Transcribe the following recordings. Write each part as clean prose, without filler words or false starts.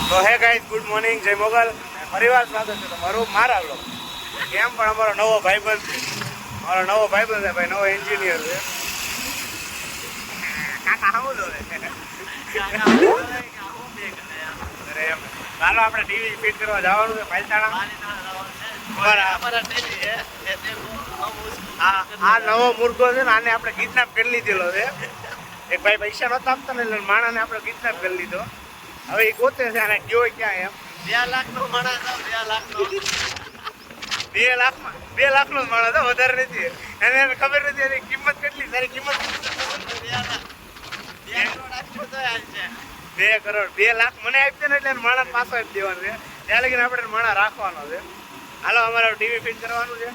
તો હે guys, good morning, જય મોગલ. પરિવાર સ્વાગત છે તમારું મારા બ્લોગ. કેમ પણ અમારો નવો ભાઈબંધ છે, ભાઈ નવો એન્જિનિયર છે. કાકા હામું લો રે અરે એમ ચાલો આપણે ટીવી ફિટ કરવા જવાનું છે પાલતાણા. આ નવો મુર્ગો છે ને, આને આપણે કિડનેપ કરી લીધેલો છે. એક ભાઈ પૈસા નતા આપતા ને એટલે માણાને આપણે કિડનેપ કરી લીધો. હવે એ ગોતે છે, આને ગયો ક્યાં એમ. 2 લાખ નો માણસ, 2 લાખ નો 2 લાખમાં 2 લાખનો જ માણસ હતો, વધારે નથી. એને ખબર નથી એની કિંમત કેટલી. તારી કિંમત 2 કરોડ 2 લાખ મને આપી દે ને એટલે માણસ પાછો આપી દેવાનો છે. ત્યાં લગીને આપણે માણસ રાખવાનો છે. હાલો, અમારે ટીવી ફિટ કરવાનું છે.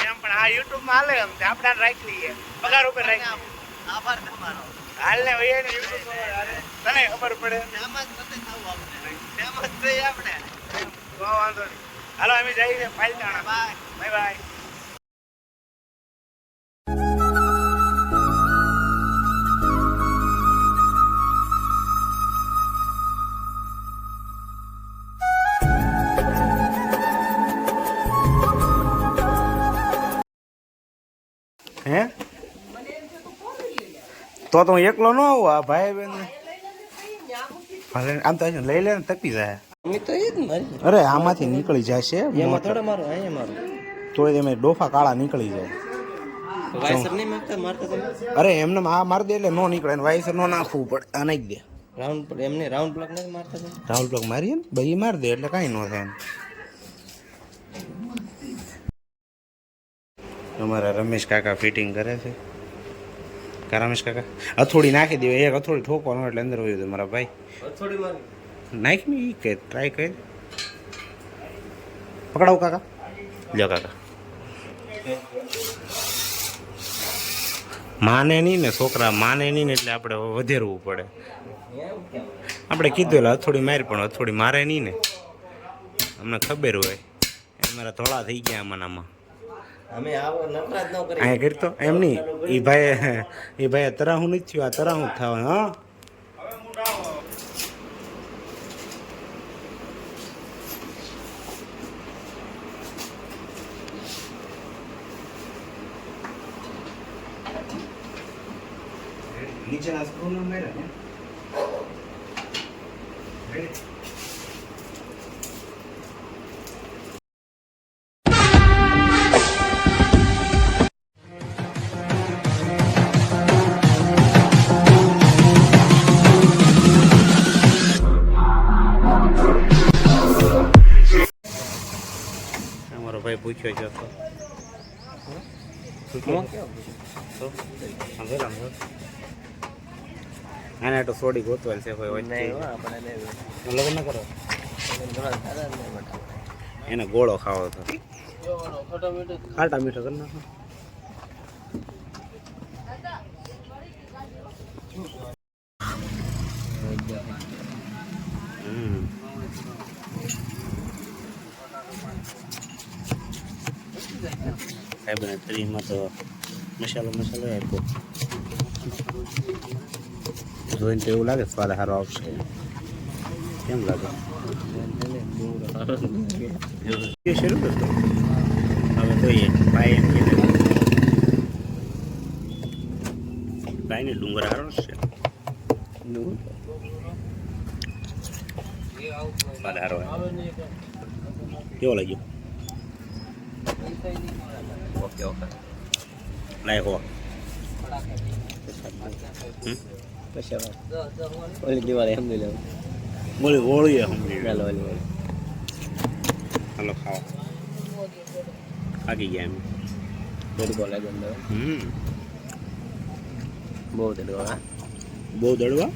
એમ પણ આ યુટ્યુબમાં હાલે એમ છે, આપણે રાખી લઈએ, પગાર ઉપર રાખી. આભાર તમારો. હાલ ને ભાઈ એને યુટ્યુબમાં તને ખબર પડે ફેમસ નથી થવું આપણે, ફેમસ થઈ આપણે. વાંધો નહીં. હાલો અમે જઈએ પાલતાણા. Bye bye bye. હે તો હું એકલો ન આવું. આ ભાઈ બેન આમ તો લઈ લે ને તપી જાય. અમે તો એ જ મારી. અરે આમાંથી નીકળી જશે એમાં થોડા મારો, અહીંયા મારો. તોય તમે ડોફા કાળા નીકળી જાય. વાઇસર નહીં મારતા તમે? અરે એમને આ મારી દે એટલે નો નીકળે ને વાઇસર નો નાખવું પડે. આ નાખી દે. રાઉન્ડ એમને રાઉન્ડ પ્લગ નહીં મારતા તમે? રાહુલ પ્લગ મારીએ ને ભાઈ મારી દે એટલે કાંઈ ન થાય એમ. અમારા રમેશ કાકા ફિટિંગ કરે છે. રમેશ કાકા હથોડી નાખી દે, એક હથોડી ઠોકવાનો એટલે અંદર હોય મારા ભાઈ. થોડી મારી નાખ ને એ કે ટ્રાય કરી પકડાવું કાકા. લ્યો કાકા. માને નહીં ને છોકરા, માને નહીં ને એટલે આપણે વધેરવું પડે. આપણે કીધું એટલે હથોડી મારી, પણ હથોડી મારે નહીં ને. અમને ખબર હોય એ મારા થોડા થઈ ગયા આમાં. અમે આવો નટરાજ ન કરી અહીંયા કરતો એમ નહીં. એ ભાઈ તરાહું નથી થયું, આ તરાહું થવાનું. હા નીચેના સ્ક્રૂ નો મેળે ને અમારો ભાઈ પૂછ્યો છે આને તો સોડી ગોતવાલ છે કોઈ વચ્ચે. લગ્ન ન કરો એને ગોળો ખાવો હતો. ખાટા મીઠો કરી નાખો. સાહેબને તરીમાં તો મસાલો આપ્યો. જોઈને તો એવું લાગે સ્વાદ સારો આવશે. કેમ લાગે? શરૂ કરતો હવે જોઈએ. ભાઈ એમ કે ભાઈને ડુંગર સારો છે. સ્વાદ સારો કેવો લાગ્યો? ઓકે લાય હો. ઓલી દિવાળી સમજી બોલી ઓળી સમજી. લેવું. હાલો ખાઓ. થાકી ગયા એમ. તડકો લાગે અંદર. બહુ તડકો. બહુ દડવા.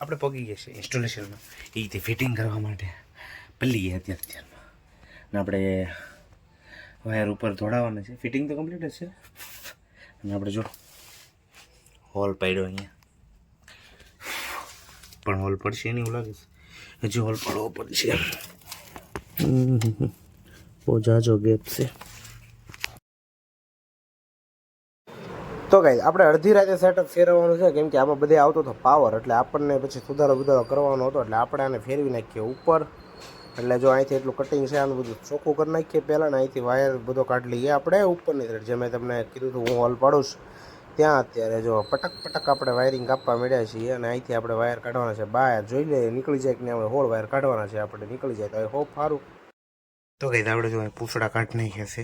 આપણે પગી ગયા છે ઇન્સ્ટોલેશનમાં. એ રીતે ફિટિંગ કરવા માટે પલ્લી ગયા અત્યારમાં. અને આપણે વાયર ઉપર દોડાવવાના છે. ફિટિંગ તો કમ્પ્લીટ જ છે. અને આપણે જો હોલ પાડ્યો અહીંયા, પણ હોલ પડશે નહીં એવું લાગે છે, હજી હોલ પડવો પડશે. બહુ જાજો ગેપ છે. તો ગાઈસ આપણે અડધી રાતે સેટઅપ ફેરવવાનું છે, કેમ કે આમાં બધે આવતો હતો પાવર, એટલે આપણને પછી સુધારો કરવાનો હતો, એટલે આપણે આને ફેરવી નાખીએ ઉપર. એટલે જો અહીંથી એટલું કટિંગ છે આનું બધું ચોખ્ખું કરી નાખીએ પહેલાં, ને અહીંથી વાયર બધો કાઢી લઈએ આપણે ઉપરની સાઈડ, જે મેં તમને કીધું હતું હું હોલ પાડું છું ત્યાં. અત્યારે જો પટક પટક આપણે વાયરિંગ કાપવા મળ્યા છીએ, અને અહીંથી આપણે વાયર કાઢવાના છે બહાર. જોઈ લે નીકળી જાય કે નહીં, આપણે હોળ વાયર કાઢવાના છે, આપણે નીકળી જાય તો હોપ સારું. તો ગાઈસ આપણે જો પૂછડા કાઢી નાખ્યા છે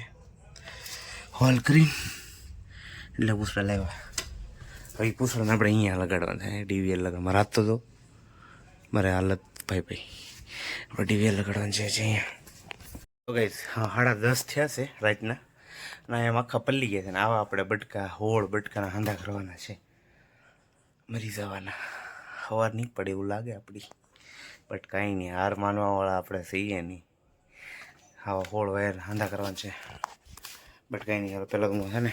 હોલ કરીને, એટલે પૂછડા લાવ્યા. હવે પૂછડાને આપણે અહીંયા લગાડવાના છે, ડીવીએલ લગાડવા રાત તો મારે હાલત ભાઈ આપણે ડીવીએલ લગાડવાનું છે અહીંયા. તો ગાઈસ 10:30 થયા છે રાતના, અને એમ આખા પલ્લી ગયા છે, ને આવા આપણે બટકા હોળ બટકાના હાંધા કરવાના છે, મરી જવાના. સવાર નહીં પડે એવું લાગે આપણી, બટ કાંઈ નહીં, હાર માનવાવાળા આપણે સહીએ નહીં. આવા હોળ વાયર હાંધા કરવાના છે, બટ કાંઈ નહીં. હવે પહેલાં હું છે ને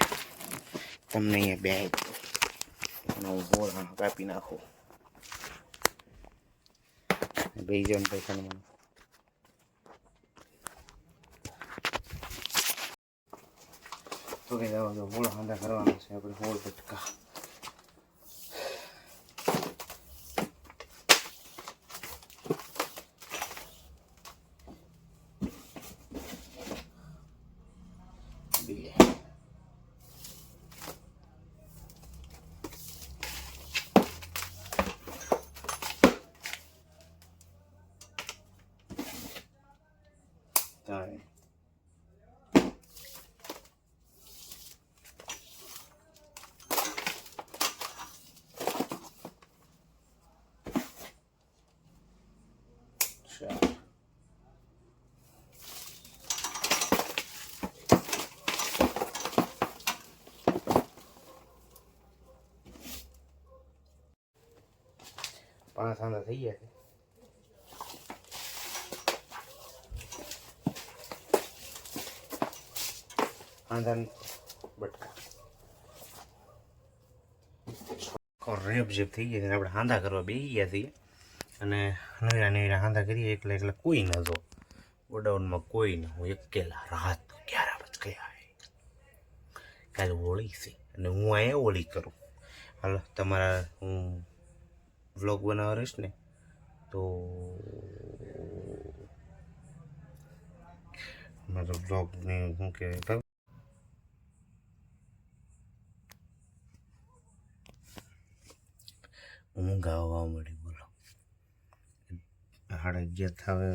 તમને અહીંયા બે અને હું હોળ કાપી નાખું, બે જણ પૈસા મને. તો કે હોળ હાંધા કરવાના છે આપણે, હોળ બટકા. Sorry. Sure. પાંચ આંધા થઈ ગયા છે. આંધાની બટકા રેપ જેપ થઈ ગયા છે, આપણે હાંધા કરવા બેસી ગયા છીએ, અને નવીરા હાંધા કરીએ. એકલા કોઈ ન જો ગોડાઉનમાં, કોઈ ન, હું એકેલા. રાત 11 વાગ ગયા. કાલે હોળી છે અને હું અહીંયા હોળી કરું. હાલો તમારા હું વ્લોગ બનાવવા રહીશ ને, તો મારો વ્લોગને શું કહેવાય, હું ગાવા મળી. બોલો 11:30 થાવે,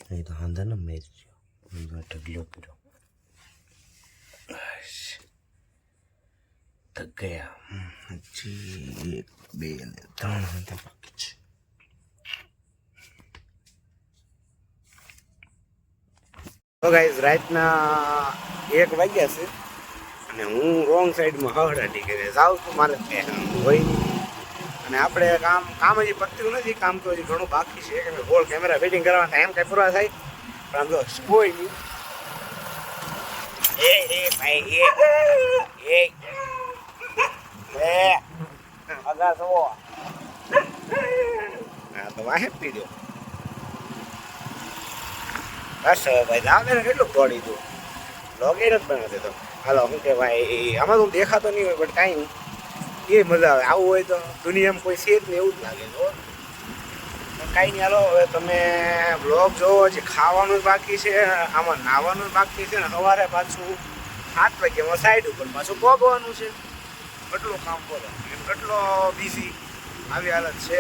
અહીં તો હાંધા ને મેચ ઢગલો કર્યો. થક ગયા. હજી 1 2 અને 3 હાંધા બાકી છે. તો ગાઈઝ રાતના 1 વાગ્યા છે, અને હું રોંગ સાઈડમાં હહડાટી કરી જાઉં છું, મારે હોય નહીં. અને આપણે કામ હજી પત્યું નથી, કામ તો હજી ઘણું બાકી છે, કે હોલ કેમેરા ફિટિંગ કરવાના એમ કાંઈ પૂરા થાય, પણ આમ તો કોઈ નહીં. ભાઈ હા તો વાહે પી દો બસ. ભાઈ જાવ ને કેટલું દોડી દઉં, લોગ એ નથી બનાવતો તો. હાલો શું કે ભાઈ, આમાં તો દેખાતો નહીં હોય, બટ કાંઈ નહીં, એ મજા આવે. આવું હોય તો દુનિયામાં કોઈ છે જ નહીં એવું જ લાગે. જો કાંઈ નહીં. હાલો હવે તમે બ્લોગ જોવો, જે ખાવાનું જ બાકી છે, આમાં નાહવાનું જ બાકી છે, ને સવારે પાછું 7 વાગ્યામાં સાઈડ ઉપર પાછું પહોંચવાનું છે. કેટલું કામ બોલો, કેટલો બિઝી આવી હાલત છે.